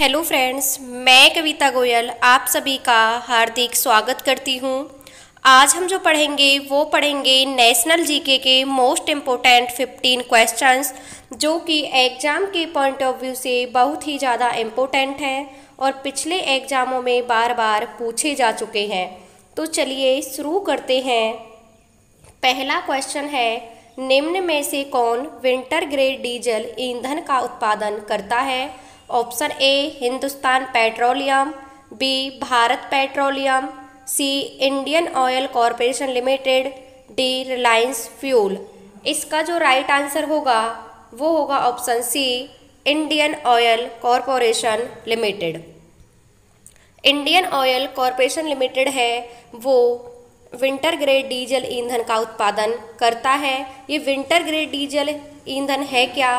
Hello friends, मैं कविता गोयल आप सभी का हार्दिक स्वागत करती हूँ। आज हम जो पढ़ेंगे नेशनल जीके के मोस्ट इम्पोर्टेंट 15 क्वेश्चंस, जो कि एग्ज़ाम के पॉइंट ऑफ व्यू से बहुत ही ज़्यादा इम्पोर्टेंट हैं और पिछले एग्ज़ामों में बार बार पूछे जा चुके हैं। तो चलिए शुरू करते हैं। पहला क्वेश्चन है, निम्न में से कौन विंटर ग्रेड डीजल ईंधन का उत्पादन करता है? Option A Hindustan petroleum, B Bharat petroleum, C Indian oil corporation limited, D Reliance fuel. इसका जो राइट आंसर होगा वो होगा option C Indian oil corporation limited. Indian oil corporation limited है वो विंटर ग्रेड डीजल ईंधन का उत्पादन करता है। ये विंटर ग्रेड डीजल ईंधन है क्या?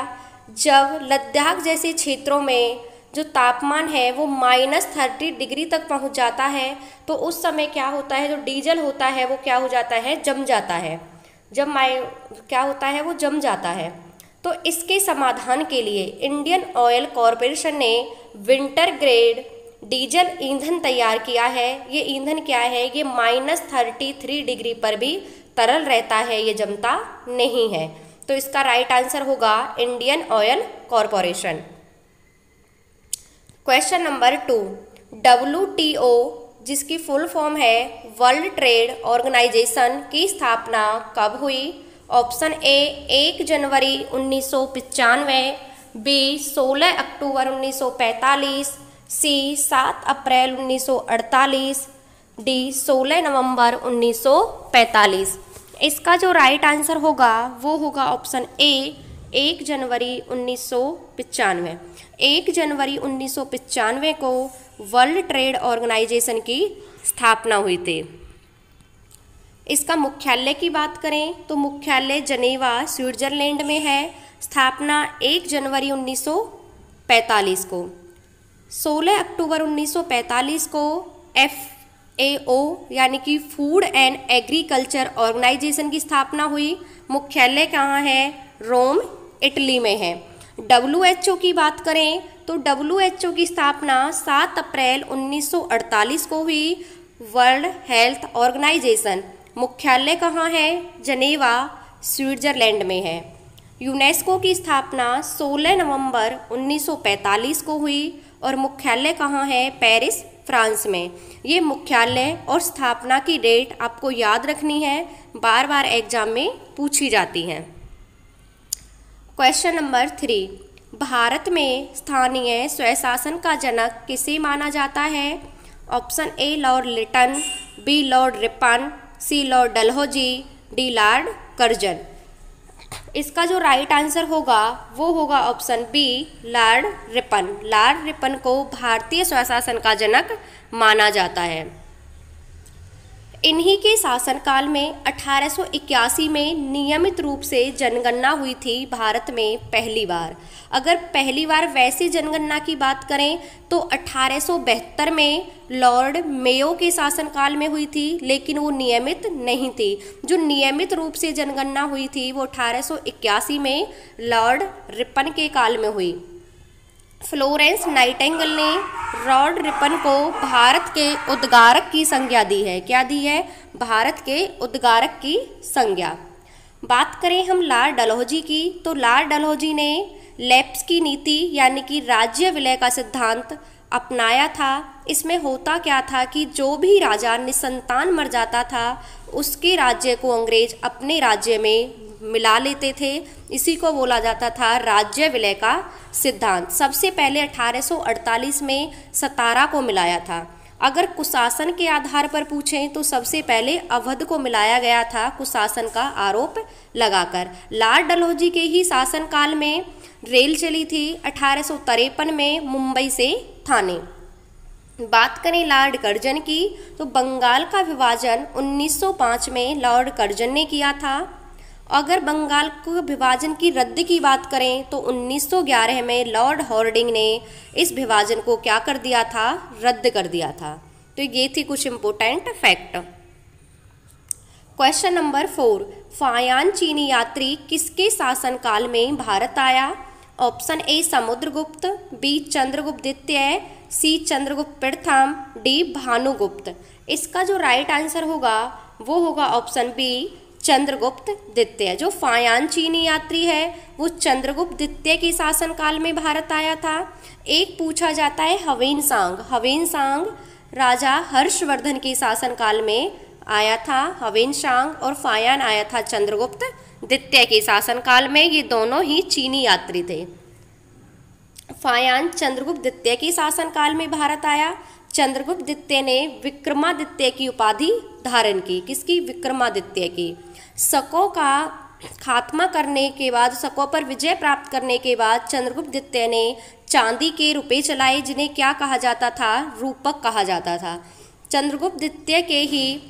जब लद्दाख जैसे क्षेत्रों में जो तापमान है वो -30 डिग्री तक पहुंच जाता है तो उस समय क्या होता है, जो डीजल होता है वो क्या हो जाता है, जम जाता है। जब क्या होता है, वो जम जाता है। तो इसके समाधान के लिए इंडियन ऑयल कॉरपोरेशन ने विंटर ग्रेड डीजल ईंधन तैयार किया है। ये ईंधन क्या है, ये -33 डिग्री पर भी तरल रहता है, ये जमता नहीं है। तो इसका राइट आंसर होगा Indian oil corporation. Question number 2, WTO जिसकी फुल फॉर्म है वर्ल्ड ट्रेड ऑर्गेनाइजेशन की स्थापना कब हुई? ऑप्शन ए 1 जनवरी 1995, बी 16 अक्टूबर 1945, सी 7 अप्रैल 1948, डी 16 नवंबर 1945। इसका जो राइट आंसर होगा वो होगा ऑप्शन ए 1 जनवरी 1995। 1 जनवरी 1995 को वर्ल्ड ट्रेड ऑर्गेनाइजेशन की स्थापना हुई थी। इसका मुख्यालय की बात करें तो मुख्यालय जनेवा स्विट्जरलैंड में है। स्थापना 1 जनवरी 1945 को। 16 अक्टूबर 1945 को FAO यानी कि फूड एंड एग्रीकल्चर ऑर्गेनाइजेशन की स्थापना हुई। मुख्यालय कहाँ है? रोम, इटली में है। WHO की बात करें तो WHO की स्थापना 7 अप्रैल 1948 को हुई। वर्ल्ड हेल्थ ऑर्गेनाइजेशन मुख्यालय कहाँ है? जनेवा, स्विट्जरलैंड में है। यूनेस्को की स्थापना 16 नवंबर 1945 को हुई और मुख्यालय कहाँ है? पेरिस, फ्रांस में। ये मुख्यालय और स्थापना की डेट आपको याद रखनी है, बार बार एग्जाम में पूछी जाती हैं। क्वेश्चन नंबर 3, भारत में स्थानीय स्वशासन का जनक किसे माना जाता है? Option A lord Lytton, B lord Ripon, C lord Dalhousie, D lord Curzon. इसका जो राइट आंसर होगा वो होगा option B lord Ripon. Lord Ripon को भारतीय स्वशासन का जनक माना जाता है। इन्हीं के शासनकाल में 1881 में नियमित रूप से जनगणना हुई थी भारत में पहली बार। अगर पहली बार वैसी जनगणना की बात करें तो 1872 में लॉर्ड मेयो के शासनकाल में हुई थी, लेकिन वो नियमित नहीं थी। जो नियमित रूप से जनगणना हुई थी वो 1881 में लॉर्ड रिपन के काल में हुई। फ्लोरेंस नाइटिंगेल ने लॉर्ड रिपन को भारत के उद्गारक की संज्ञा दी है। क्या दी है? भारत के उद्गारक की संज्ञा। बात करें हम लॉर्ड डलहौजी की तो लॉर्ड डलहौजी ने लैप्स की नीति यानी कि राज्य विलय का सिद्धांत अपनाया था। इसमें होता क्या था कि जो भी राजा निसंतान मर जाता था उसके राज्य को अंग्रेज अपने राज्य में मिला लेते थे। इसी को बोला जाता था राज्य विलय का सिद्धांत। सबसे पहले 1848 में सतारा को मिलाया था। अगर कुशासन के आधार पर पूछें तो सबसे पहले अवध को मिलाया गया था कुशासन का आरोप लगाकर। लॉर्ड डलहौजी के ही शासनकाल में रेल चली थी 1853 में मुंबई से थाने। बात करें लॉर्ड कर्जन की तो बंगाल का विभाजन 1905 में लॉर्ड कर्जन ने किया था। अगर बंगाल को विभाजन की रद्द की बात करें तो 1911 में लॉर्ड हॉर्डिंग ने इस विभाजन को क्या कर दिया था? रद्द कर दिया था। तो ये थी कुछ important fact. Question number 4, Fahien चीनी यात्री किसके शासनकाल में भारत आया? Option A Samudragupta, B Chandragupta द्वितीय, सी चंद्रगुप्त प्रथम, डी भानुगुप्त। इसका जो राइट आंसर होगा वो होगा ऑप्शन बी चंद्रगुप्त द्वितीय। जो फायान चीनी यात्री है वो चंद्रगुप्त द्वितीय के शासनकाल में भारत आया था। एक पूछा जाता है हवेनसांग, हवेनसांग राजा हर्षवर्धन के शासनकाल में आया था हवेनसांग, और फायान आया था चंद्रगुप्त द्वितीय के शासनकाल में। ये दोनों ही चीनी यात्री थे। फायान चंद्रगुप्त द्वितीय के शासनकाल में भारत आया। चंद्रगुप्त द्वितीय ने विक्रमादित्य की उपाधि धारण की। किसकी? विक्रमादित्य की। शकों का खात्मा करने के बाद, शकों पर विजय प्राप्त करने के बाद चंद्रगुप्त द्वितीय ने चांदी के रुपए चलाए, जिन्हें क्या कहा जाता था? रूपक कहा जाता था। चंद्रगुप्त द्वितीय के ही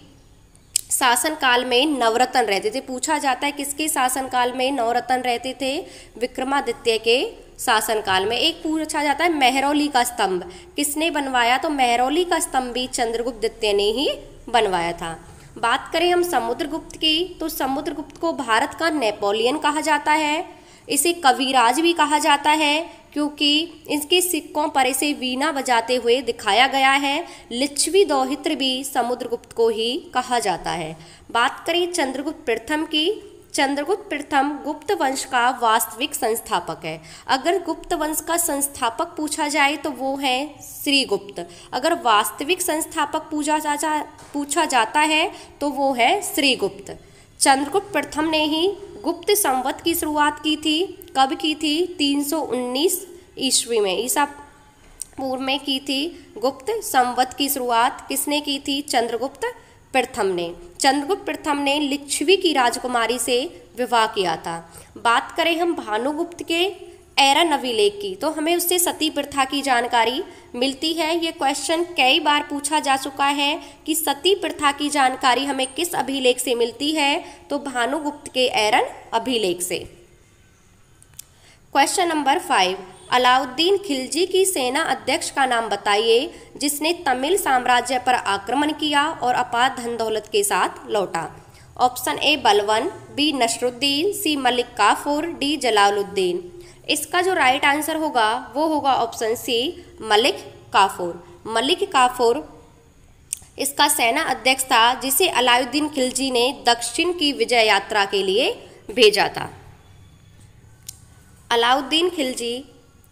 शासनकाल में नवरत्न रहते थे। पूछा जाता है किसके शासनकाल में नवरत्न रहते थे? विक्रमादित्य के शासनकाल में। एक पूछा जाता है मेहरौली का स्तंभ किसने बनवाया? तो मेहरौली का स्तंभ भी चंद्रगुप्त द्वितीय ने ही बनवाया था। बात करें हम समुद्रगुप्त की, तो समुद्रगुप्त को भारत का नेपोलियन कहा जाता है। इसे कविराज भी कहा जाता है क्योंकि इसके सिक्कों पर इसे वीणा बजाते हुए दिखाया गया है। लिच्छवी दोहित्र भी समुद्रगुप्त को ही कहा जाता है। बात करें चंद्रगुप्त प्रथम की, चंद्रगुप्त प्रथम गुप्त वंश का वास्तविक संस्थापक है। अगर गुप्त वंश का संस्थापक पूछा जाए तो वो है श्रीगुप्त। अगर वास्तविक संस्थापक पूछा जाता है तो वो है श्रीगुप्त। चंद्रगुप्त प्रथम ने ही गुप्त संवत की शुरुआत की थी। कब की थी? 319 ईस्वी में, ईसा पूर्व में की थी गुप्त संवत की शुरुआत। किसने की थी? चंद्रगुप्त प्रथम ने। चंद्रगुप्त प्रथम ने लिच्छवी की राजकुमारी से विवाह किया था। बात करें हम भानुगुप्त के एरन अभिलेख की, तो हमें उससे सती प्रथा की जानकारी मिलती है। ये क्वेश्चन कई बार पूछा जा चुका है कि सती प्रथा की जानकारी हमें किस अभिलेख से मिलती है? तो भानुगुप्त के एरन अभिलेख से। क्वेश्चन नंबर 5, अलाउद्दीन खिलजी की सेना अध्यक्ष का नाम बताइए जिसने तमिल साम्राज्य पर आक्रमण किया और अपार धन दौलत के साथ लौटा। ऑप्शन ए बलवन, बी नसरुद्दीन, सी मलिक काफूर, डी जलालुद्दीन। इसका जो राइट आंसर होगा वो होगा ऑप्शन सी मलिक काफूर। मलिक काफूर इसका सेना अध्यक्ष था जिसे अलाउद्दीन खिलजी ने दक्षिण की विजय यात्रा के लिए भेजा था। अलाउद्दीन खिलजी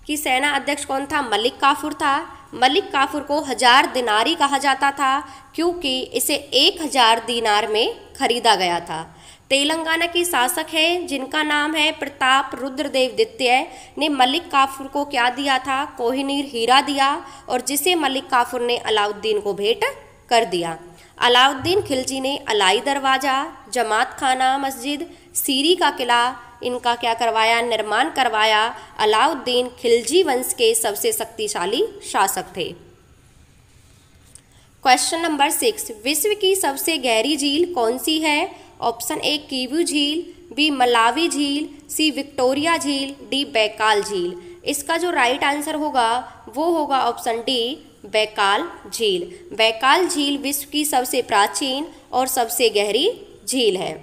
की सेना अध्यक्ष कौन था? मलिक काफूर था। मलिक काफूर को 1000 दिनारी कहा जाता था क्योंकि इसे 1000 दिनार में खरीदा गया था। तेलंगाना के शासक है जिनका नाम है प्रताप रुद्रदेव द्वितीय ने मलिक काफूर को क्या दिया था? कोहिनूर हीरा दिया, और जिसे मलिक काफूर ने अलाउद्दीन को भेंट कर दिया। अलाउद्दीन खिलजी ने अलाई दरवाजा, जमात खाना मस्जिद, सीरी का किला इनका क्या करवाया? निर्माण करवाया। अलाउद्दीन खिलजी वंश के सबसे शक्तिशाली शासक थे। क्वेश्चन नंबर 6, विश्व की सबसे गहरी झील कौन सी है? ऑप्शन ए कीवू झील, बी मलावी झील, सी विक्टोरिया झील, डी बैकाल झील। इसका जो राइट आंसर होगा वो होगा ऑप्शन डी बैकाल झील। बैकाल झील विश्व की सबसे प्राचीन और सबसे गहरी झील है।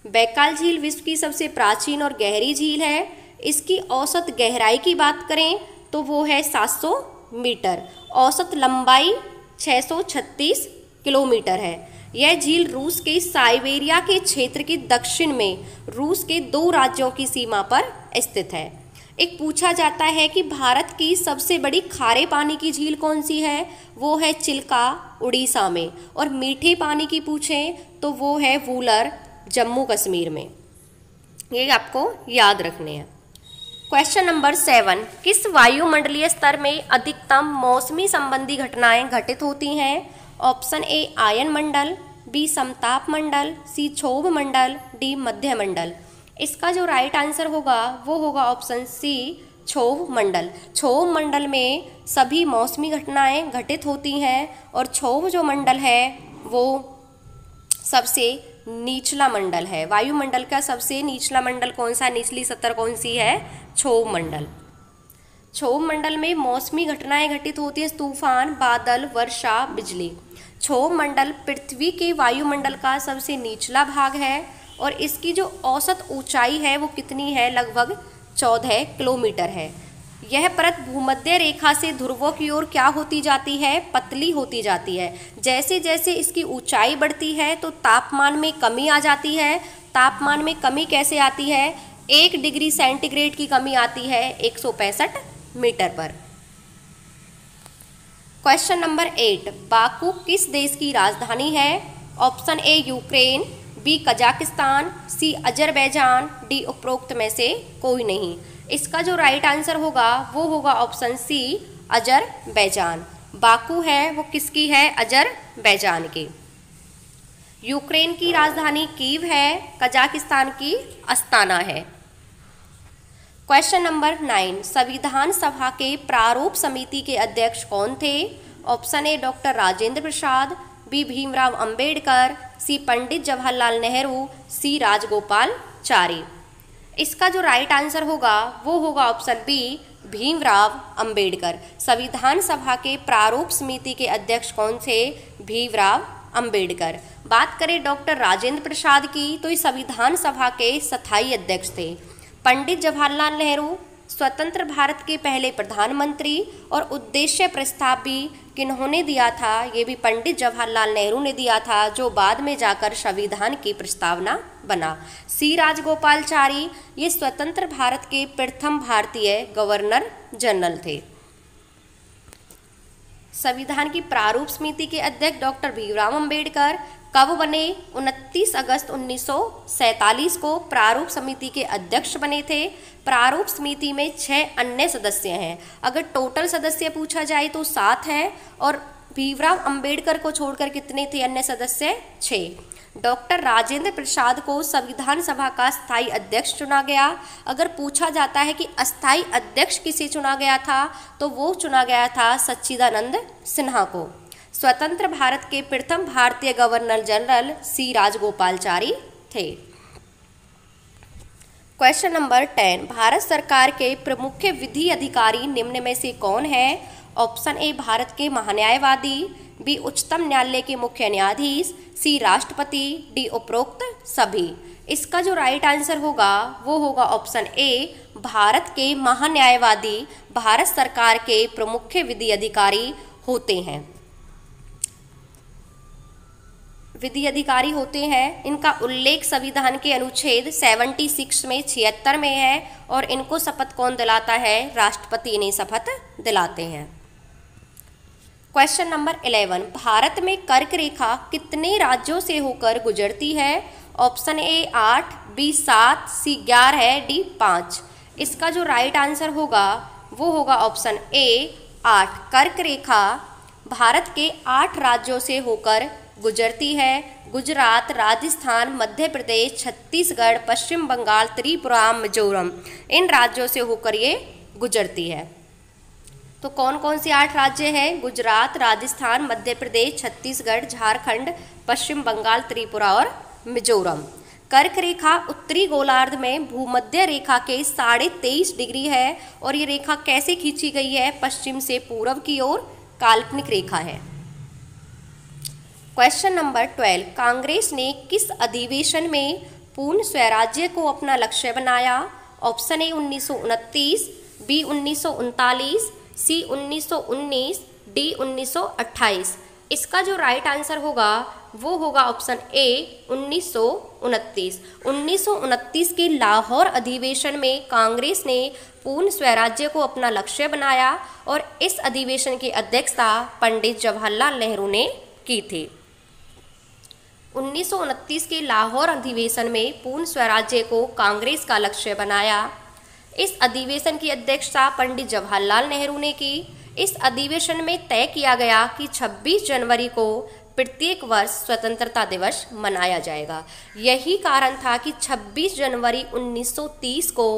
बैकाल झील विश्व की सबसे प्राचीन और गहरी झील है। इसकी औसत गहराई की बात करें तो वो है 700 मीटर। औसत लंबाई 636 किलोमीटर है। यह झील रूस के साइबेरिया के क्षेत्र के दक्षिण में रूस के 2 राज्यों की सीमा पर स्थित है। एक पूछा जाता है कि भारत की सबसे बड़ी खारे पानी की झील कौन सी है? वो है चिल्का उड़ीसा में। और मीठे पानी की पूछें तो वो है वूलर जम्मू कश्मीर में। ये आपको याद रखने हैं। क्वेश्चन नंबर 7, किस वायुमंडलीय स्तर में अधिकतम मौसमी संबंधी घटनाएं घटित होती हैं? ऑप्शन ए आयन मंडल, बी समताप मंडल, सी क्षोभ मंडल, डी मध्य मंडल। इसका जो राइट आंसर होगा वो होगा ऑप्शन सी क्षोभ मंडल। क्षोभ मंडल में सभी मौसमी घटनाएं घटित होती हैं और क्षोभ जो मंडल है वो सबसे निचला मंडल है। वायुमंडल का सबसे निचला मंडल कौन सा, निचली सतह कौन सी है? क्षोभ मंडल। क्षोभ मंडल में मौसमी घटनाएं घटित होती है, तूफान, बादल, वर्षा, बिजली। क्षोभ मंडल पृथ्वी के वायुमंडल का सबसे निचला भाग है और इसकी जो औसत ऊंचाई है वो कितनी है, लगभग 14 किलोमीटर है। यह परत भूमध्य रेखा से ध्रुवों की ओर क्या होती जाती है, पतली होती जाती है। जैसे जैसे इसकी ऊंचाई बढ़ती है तो तापमान में कमी आ जाती है। तापमान में कमी कैसे आती है, 1 डिग्री सेंटीग्रेड की कमी आती है 165 मीटर पर। क्वेश्चन नंबर 8, बाकू किस देश की राजधानी है? Option A Ukraine, B Kazakhstan, C Azerbaijan, D उपरोक्त में से कोई नहीं। इसका जो राइट आंसर होगा वो होगा ऑप्शन सी अजरबैजान। बाकू है वो किसकी है, अजरबैजान की। यूक्रेन की राजधानी कीव है, कजाकिस्तान की अस्ताना है। क्वेश्चन नंबर 9, संविधान सभा के प्रारूप समिति के अध्यक्ष कौन थे? Option A doctor Rajendra Prasad, B Bhimrao Ambedkar, C Pandit Jawaharlal Nehru, C Rajagopalachari. इसका जो राइट आंसर होगा वो होगा ऑप्शन बी भीमराव अंबेडकर। संविधान सभा के प्रारूप समिति के अध्यक्ष कौन थे? भीमराव अंबेडकर। बात करें डॉक्टर राजेंद्र प्रसाद की तो ये संविधान सभा के स्थायी अध्यक्ष थे। पंडित जवाहरलाल नेहरू स्वतंत्र भारत के पहले प्रधानमंत्री, और उद्देश्य प्रस्ताव भी किन्होंने दिया था? ये भी पंडित जवाहरलाल नेहरू ने दिया था, जो बाद में जाकर संविधान की प्रस्तावना बना। सी राजगोपालाचारी ये स्वतंत्र भारत के प्रथम भारतीय गवर्नर जनरल थे। संविधान की प्रारूप समिति के अध्यक्ष डॉक्टर भीमराव अंबेडकर कब बने? 29 अगस्त 1947 को प्रारूप समिति के अध्यक्ष बने थे। प्रारूप समिति में 6 अन्य सदस्य हैं। अगर टोटल सदस्य पूछा जाए तो 7 हैं, और भीमराव अंबेडकर को छोड़कर कितने थे अन्य सदस्य? 6। डॉक्टर राजेंद्र प्रसाद को संविधान सभा का स्थायी अध्यक्ष चुना गया। अगर पूछा जाता है कि अस्थायी अध्यक्ष किसे चुना गया था, तो वो चुना गया था सच्चिदानंद सिन्हा को। स्वतंत्र भारत के प्रथम भारतीय गवर्नर जनरल सी राजगोपालाचारी थे। क्वेश्चन नंबर 10, भारत सरकार के प्रमुख विधि अधिकारी निम्न में से कौन है? ऑप्शन ए भारत के महान्यायवादी, बी उच्चतम न्यायालय के मुख्य न्यायाधीश, सी राष्ट्रपति, डी उपरोक्त सभी। इसका जो राइट आंसर होगा वो होगा ऑप्शन ए भारत के महान्यायवादी भारत सरकार के प्रमुख विधि अधिकारी होते हैं। विधि अधिकारी होते हैं, इनका उल्लेख संविधान के अनुच्छेद 76 में 76 में है, और इनको शपथ कौन दिलाता है? राष्ट्रपति इन्हें शपथ दिलाते हैं। क्वेश्चन नंबर 11, भारत में कर्क रेखा कितने राज्यों से होकर गुजरती है? Option A 8, B 7, C 11, D 5। इसका जो राइट आंसर होगा वो होगा ऑप्शन ए 8। कर्क रेखा भारत के 8 राज्यों से होकर गुजरती है। गुजरात, राजस्थान, मध्य प्रदेश, छत्तीसगढ़, पश्चिम बंगाल, त्रिपुरा, मिजोरम, इन राज्यों से होकर ये गुजरती है। तो कौन कौन से 8 राज्य हैं? गुजरात, राजस्थान, मध्य प्रदेश, छत्तीसगढ़, झारखंड, पश्चिम बंगाल, त्रिपुरा और मिजोरम। कर्क रेखा उत्तरी गोलार्ध में भूमध्य रेखा के 23.5 डिग्री है, और ये रेखा कैसे खींची गई है? पश्चिम से पूर्व की ओर काल्पनिक रेखा है। क्वेश्चन नंबर 12, कांग्रेस ने किस अधिवेशन में पूर्ण स्वराज्य को अपना लक्ष्य बनाया? Option A 1929, B 1939, C 1919, D 1928। इसका जो राइट आंसर होगा वो होगा ऑप्शन ए 1929। 1929 के लाहौर अधिवेशन में कांग्रेस ने पूर्ण स्वराज्य को अपना लक्ष्य बनाया, और इस अधिवेशन की अध्यक्षता पंडित जवाहरलाल नेहरू ने की थी। 1929 के लाहौर अधिवेशन में पूर्ण स्वराज्य को कांग्रेस का लक्ष्य बनाया। इस अधिवेशन की अध्यक्षता पंडित जवाहरलाल नेहरू ने की। इस अधिवेशन में तय किया गया कि 26 जनवरी को प्रत्येक वर्ष स्वतंत्रता दिवस मनाया जाएगा। यही कारण था कि 26 जनवरी 1930 को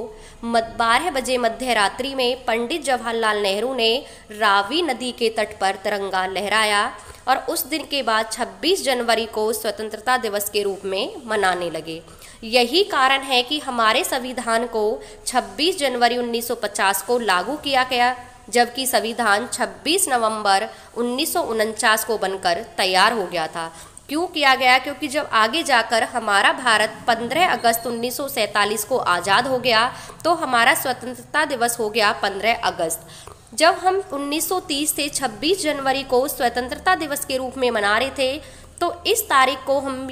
12 बजे मध्य रात्रि में पंडित जवाहरलाल नेहरू ने रावी नदी के तट पर तिरंगा लहराया, और उस दिन के बाद 26 जनवरी को स्वतंत्रता दिवस के रूप में मनाने लगे। यही कारण है कि हमारे संविधान को 26 जनवरी 1950 को लागू किया गया, जबकि संविधान 26 नवंबर 1949 को बनकर तैयार हो गया था। क्यों किया गया? क्योंकि जब आगे जाकर हमारा भारत 15 अगस्त 1947 को आज़ाद हो गया तो हमारा स्वतंत्रता दिवस हो गया 15 अगस्त। जब हम 1930 से 26 जनवरी को स्वतंत्रता दिवस के रूप में मना रहे थे तो इस तारीख को हम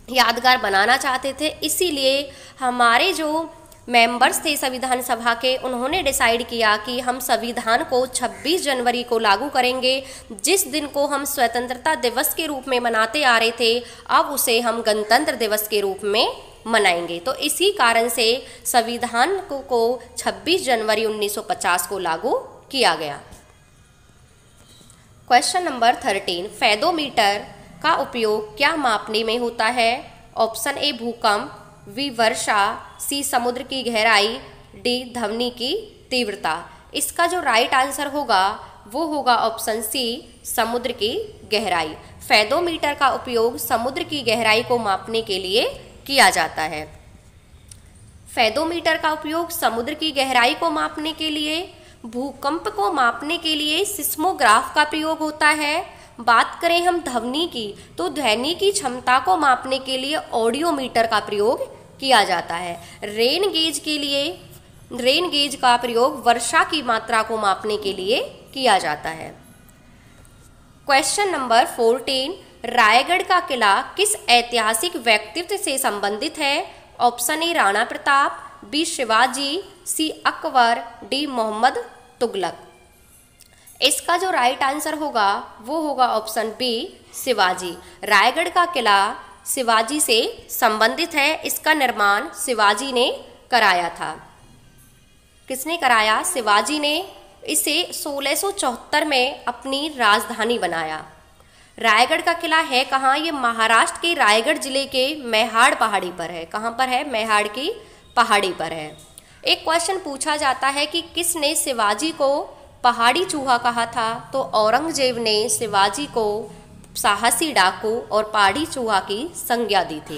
यादगार बनाना चाहते थे, इसीलिए हमारे जो मेंबर्स थे संविधान सभा के, उन्होंने डिसाइड किया कि हम संविधान को 26 जनवरी को लागू करेंगे। जिस दिन को हम स्वतंत्रता दिवस के रूप में मनाते आ रहे थे अब उसे हम गणतंत्र दिवस के रूप में मनाएंगे। तो इसी कारण से संविधान को 26 जनवरी 1950 को लागू किया गया। क्वेश्चन नंबर 13, फेदोमीटर का उपयोग क्या मापने में होता है? ऑप्शन ए भूकंप, बी वर्षा, सी समुद्र की गहराई, डी ध्वनि की तीव्रता। इसका जो राइट आंसर होगा वो होगा ऑप्शन सी समुद्र की गहराई। फेदोमीटर का उपयोग समुद्र की गहराई को मापने के लिए किया जाता है। फेदोमीटर का उपयोग समुद्र की गहराई को मापने के लिए, भूकंप को मापने के लिए सिस्मोग्राफ का प्रयोग होता है। बात करें हम ध्वनि की तो ध्वनि की क्षमता को मापने के लिए ऑडियोमीटर का प्रयोग किया जाता है। रेन गेज का प्रयोग वर्षा की मात्रा को मापने के लिए किया जाता है। क्वेश्चन नंबर 14, रायगढ़ का किला किस ऐतिहासिक व्यक्तित्व से संबंधित है? Option A Rana Pratap, B Shivaji, C Akbar, D Mohammad Tughlaq. इसका जो राइट आंसर होगा वो होगा ऑप्शन बी शिवाजी। रायगढ़ का किला शिवाजी से संबंधित है। इसका निर्माण शिवाजी ने कराया था। किसने कराया? शिवाजी ने इसे 1674 में अपनी राजधानी बनाया। रायगढ़ का किला है कहाँ? ये महाराष्ट्र के रायगढ़ जिले के मेहाड़ पहाड़ी पर है। कहाँ पर है? मेहाड़ की पहाड़ी पर है। एक क्वेश्चन पूछा जाता है कि किसने शिवाजी को पहाड़ी चूहा कहा था? तो औरंगजेब ने शिवाजी को साहसी डाकू और पहाड़ी चूहा की संज्ञा दी थी।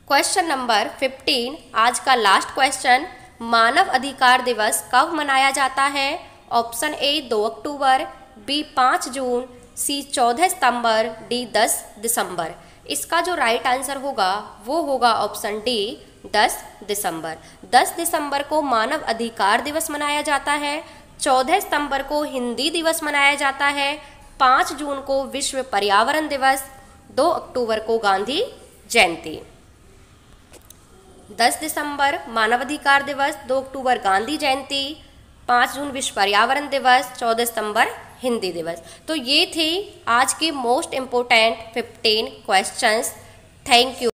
क्वेश्चन नंबर 15, आज का लास्ट क्वेश्चन, मानव अधिकार दिवस कब मनाया जाता है? ऑप्शन ए 2 अक्टूबर, बी 5 जून, सी 14 सितंबर, डी 10 दिसंबर। इसका जो राइट आंसर होगा वो होगा ऑप्शन डी 10 दिसंबर। 10 दिसंबर को मानव अधिकार दिवस मनाया जाता है। 14 सितंबर को हिंदी दिवस मनाया जाता है। 5 जून को विश्व पर्यावरण दिवस, 2 अक्टूबर को गांधी जयंती। 10 दिसंबर मानवाधिकार दिवस, 2 अक्टूबर गांधी जयंती, 5 जून विश्व पर्यावरण दिवस, 14 सितंबर हिंदी दिवस। तो ये थे आज के most important 15 questions. Thank you.